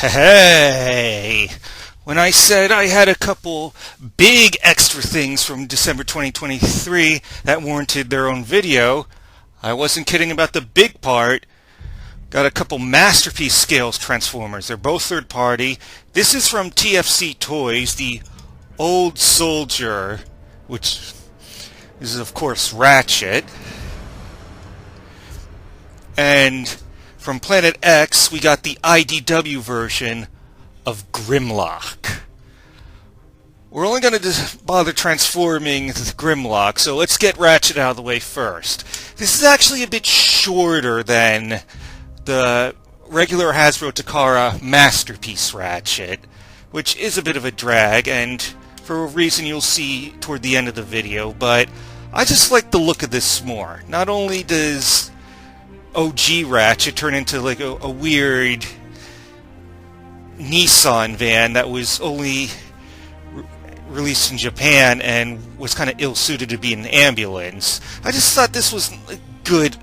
Hey! When I said I had a couple big extra things from December 2023 that warranted their own video, I wasn't kidding about the big part. Got a couple masterpiece scales transformers. They're both third party. This is from TFC Toys, the Old Soldier, which is of course Ratchet. And from Planet X, we got the IDW version of Grimlock. We're only going to bother transforming the Grimlock, so let's get Ratchet out of the way first. This is actually a bit shorter than the regular Hasbro Takara Masterpiece Ratchet, which is a bit of a drag, and for a reason you'll see toward the end of the video, but I just like the look of this more. Not only does OG Ratchet turn into like a weird Nissan van that was only released in Japan and was kind of ill-suited to be an ambulance. I just thought this was a good,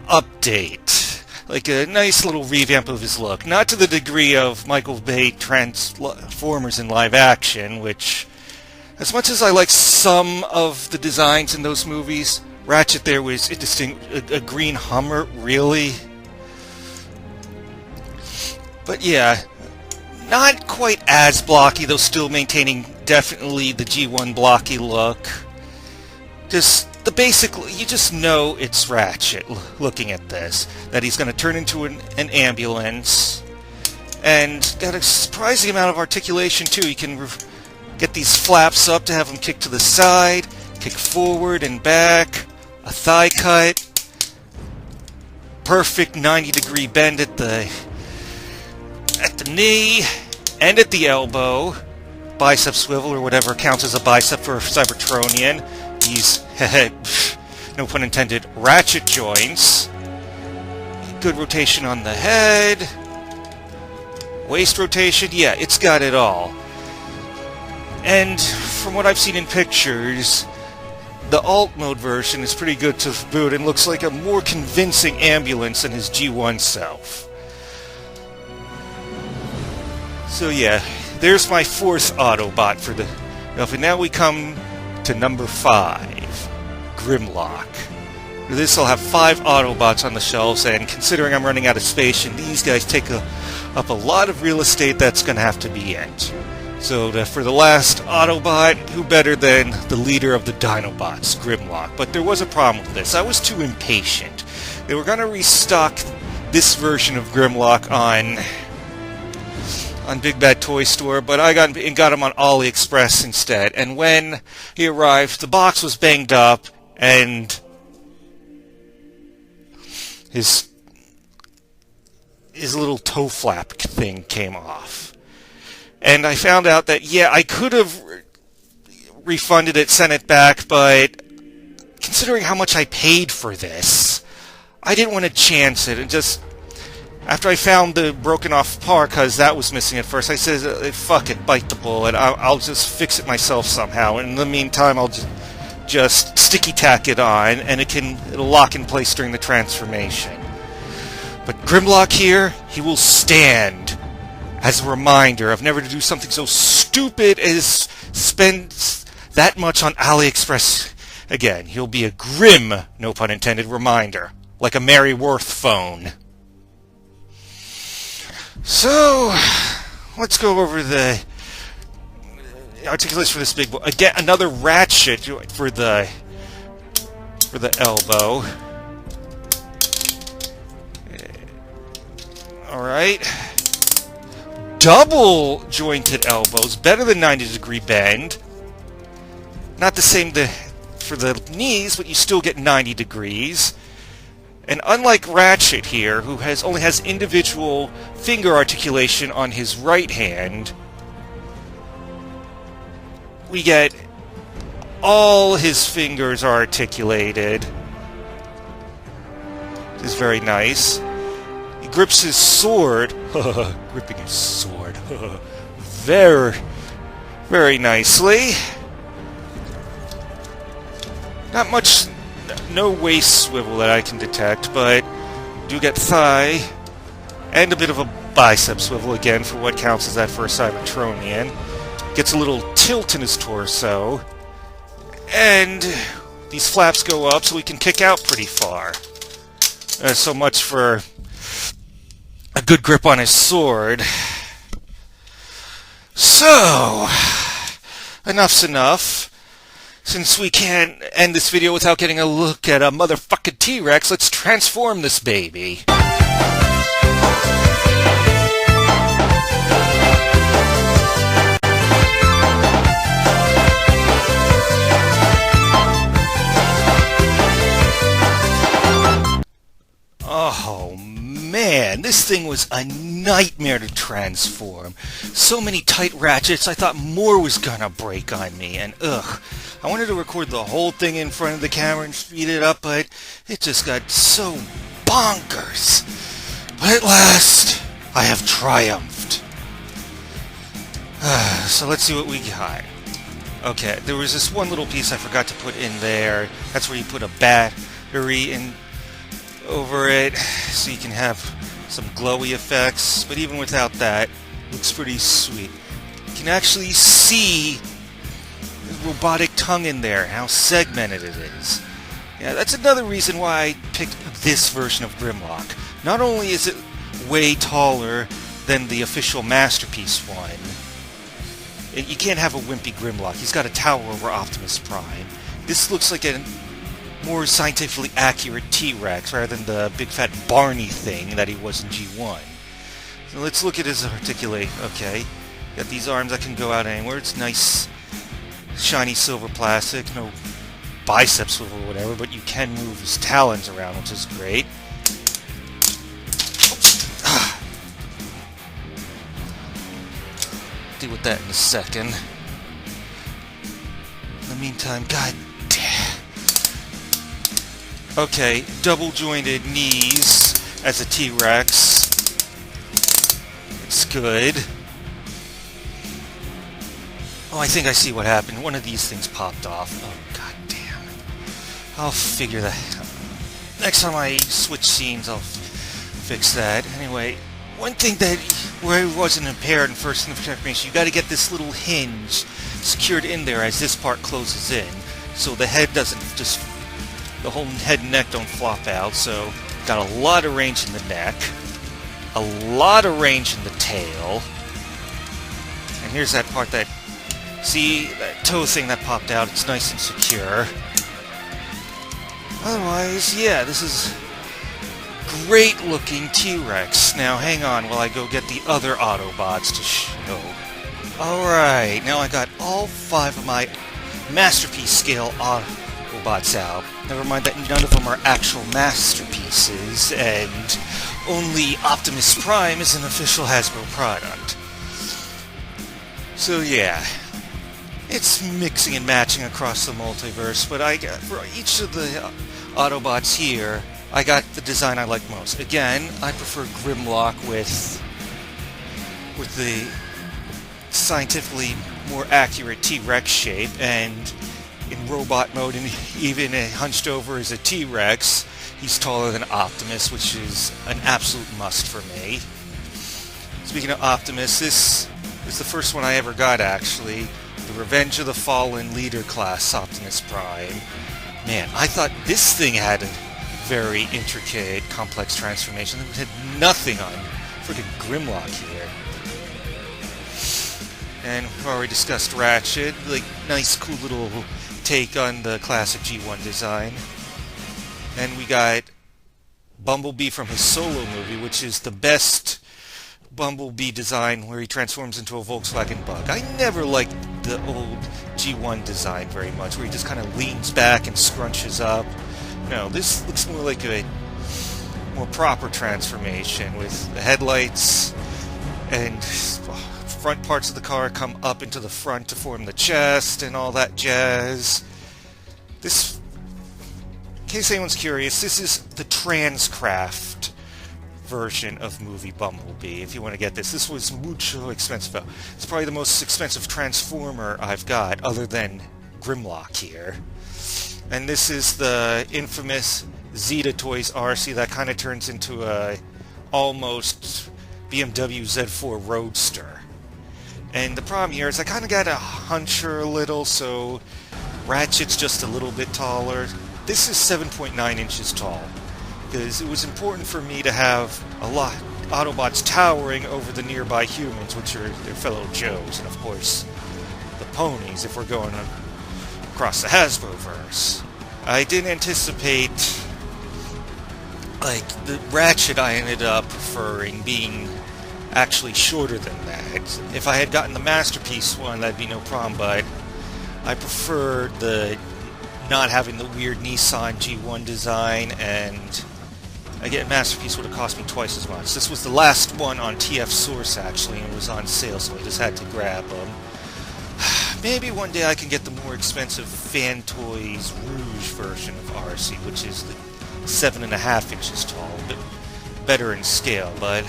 update. Like a nice little revamp of his look. Not to the degree of Michael Bay Transformers in live action, which, as much as I like some of the designs in those movies, Ratchet there was a green Hummer, really? But yeah, not quite as blocky, though still maintaining definitely the G1 blocky look. Just the basic, you just know it's Ratchet looking at this. That he's going to turn into an ambulance. And got a surprising amount of articulation too. You can get these flaps up to have them kick to the side, kick forward and back, a thigh cut, perfect 90-degree bend at the knee and at the elbow, bicep swivel or whatever counts as a bicep for a Cybertronian. These, no pun intended, ratchet joints. Good rotation on the head. Waist rotation, yeah, it's got it all. And from what I've seen in pictures, the alt mode version is pretty good to boot and looks like a more convincing ambulance than his G1 self. So yeah, there's my fourth Autobot for the... And now we come to number 5, Grimlock. This will have 5 Autobots on the shelves, and considering I'm running out of space and these guys take up a lot of real estate, that's going to have to be it. So for the last Autobot, who better than the leader of the Dinobots, Grimlock? But there was a problem with this. I was too impatient. They were going to restock this version of Grimlock on Big Bad Toy Store, but I got him on AliExpress instead. And when he arrived, the box was banged up, and his little toe flap thing came off. And I found out that, yeah, I could have refunded it, sent it back, but considering how much I paid for this, I didn't want to chance it. And just, after I found the broken off part, because that was missing at first, I said, fuck it, bite the bullet. I'll just fix it myself somehow. And in the meantime, I'll just sticky tack it on, and it'll lock in place during the transformation. But Grimlock here, he will stand as a reminder of never to do something so stupid as spend that much on AliExpress again. He'll be a grim, no pun intended, reminder, like a Mary Worth phone. So, let's go over the articulation for this big boy. Again, another Ratchet for the elbow. Alright. Double jointed elbows, better than 90-degree bend. Not the same for the knees, but you still get 90 degrees. And unlike Ratchet here, who only has individual finger articulation on his right hand, we get all his fingers are articulated. Which is very nice. He grips his sword. Gripping his sword. Very, very nicely. Not much, no waist swivel that I can detect, but do get thigh And a bit of a bicep swivel again for what counts as that first Cybertronian. Gets a little tilt in his torso. And these flaps go up so he can kick out pretty far. So much for a good grip on his sword. So, enough's enough. Since we can't end this video without getting a look at a motherfucking T-Rex, let's transform this baby. Oh man, this thing was a nightmare to transform. So many tight ratchets, I thought more was gonna break on me, and ugh. I wanted to record the whole thing in front of the camera and speed it up, but it just got so bonkers. But at last, I have triumphed. So let's see what we got. Okay, there was this one little piece I forgot to put in there. That's where you put a battery in over it, so you can have some glowy effects. But even without that, it looks pretty sweet. You can actually see the robotic tongue in there, how segmented it is. Yeah, that's another reason why I picked this version of Grimlock. Not only is it way taller than the official Masterpiece one, you can't have a wimpy Grimlock. He's got a tower over Optimus Prime. This looks like a more scientifically accurate T-Rex rather than the big fat Barney thing that he was in G1. So let's look at his articulation. Okay, got these arms that can go out anywhere. It's nice, shiny silver plastic. No biceps or whatever, but you can move his talons around, which is great. Deal with that in a second. In the meantime, god damn. Okay, double-jointed knees as a T-Rex. It's good. Oh, I think I see what happened. One of these things popped off. Oh, god damn. I'll figure that out. Next time I switch scenes, I'll fix that. Anyway, one thing that where it wasn't impaired in first information, you got to get this little hinge secured in there as this part closes in, so the head doesn't just, the whole head and neck don't flop out. So got a lot of range in the neck, a lot of range in the tail, and here's that part that, see, that toe thing that popped out, it's nice and secure. Otherwise, yeah, this is great looking T-Rex. Now hang on while I go get the other Autobots to show. Alright, now I got all 5 of my Masterpiece scale Autobots out. Never mind that none of them are actual masterpieces, and only Optimus Prime is an official Hasbro product. So yeah, it's mixing and matching across the multiverse, but I got, for each of the Autobots here, I got the design I like most. Again, I prefer Grimlock with the scientifically more accurate T-Rex shape, and in robot mode, and even hunched over as a T-Rex, he's taller than Optimus, which is an absolute must for me. Speaking of Optimus, this is the first one I ever got, actually. The Revenge of the Fallen Leader class Optimus Prime. Man, I thought this thing had a very intricate, complex transformation. It had nothing on freaking Grimlock here. And we've already discussed Ratchet, like nice, cool little take on the classic G1 design. And we got Bumblebee from his Solo movie, which is the best Bumblebee design where he transforms into a Volkswagen Bug. I never liked the old G1 design very much, where he just kind of leans back and scrunches up. No, this looks more like a more proper transformation with the headlights and front parts of the car come up into the front to form the chest and all that jazz. This, in case anyone's curious, this is the Transcraft version of movie Bumblebee. If you want to get this was mucho expensive. It's probably the most expensive Transformer I've got, other than Grimlock here. And this is the infamous Zeta Toys RC that kind of turns into a almost BMW Z4 Roadster. And the problem here is I kind of got a huncher a little, so Ratchet's just a little bit taller. This is 7.9 inches tall, because it was important for me to have a lot Autobots towering over the nearby humans, which are their fellow Joes, and of course the ponies if we're going across the Hasbroverse. I didn't anticipate, like, the Ratchet I ended up preferring being actually shorter than that. If I had gotten the Masterpiece one, that'd be no problem, but I preferred the not having the weird Nissan G1 design, and again, Masterpiece would have cost me twice as much. This was the last one on TF Source, actually, and it was on sale, so I just had to grab them. Maybe one day I can get the more expensive Fan Toys Rouge version of RC, which is the 7.5 inches tall, a bit better in scale, but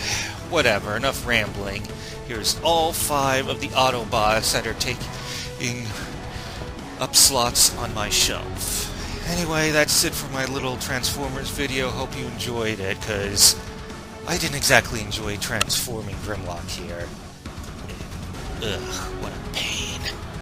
whatever, enough rambling. Here's all 5 of the Autobots that are taking up slots on my shelf. Anyway, that's it for my little Transformers video. Hope you enjoyed it, because I didn't exactly enjoy transforming Grimlock here. Ugh, what a pain.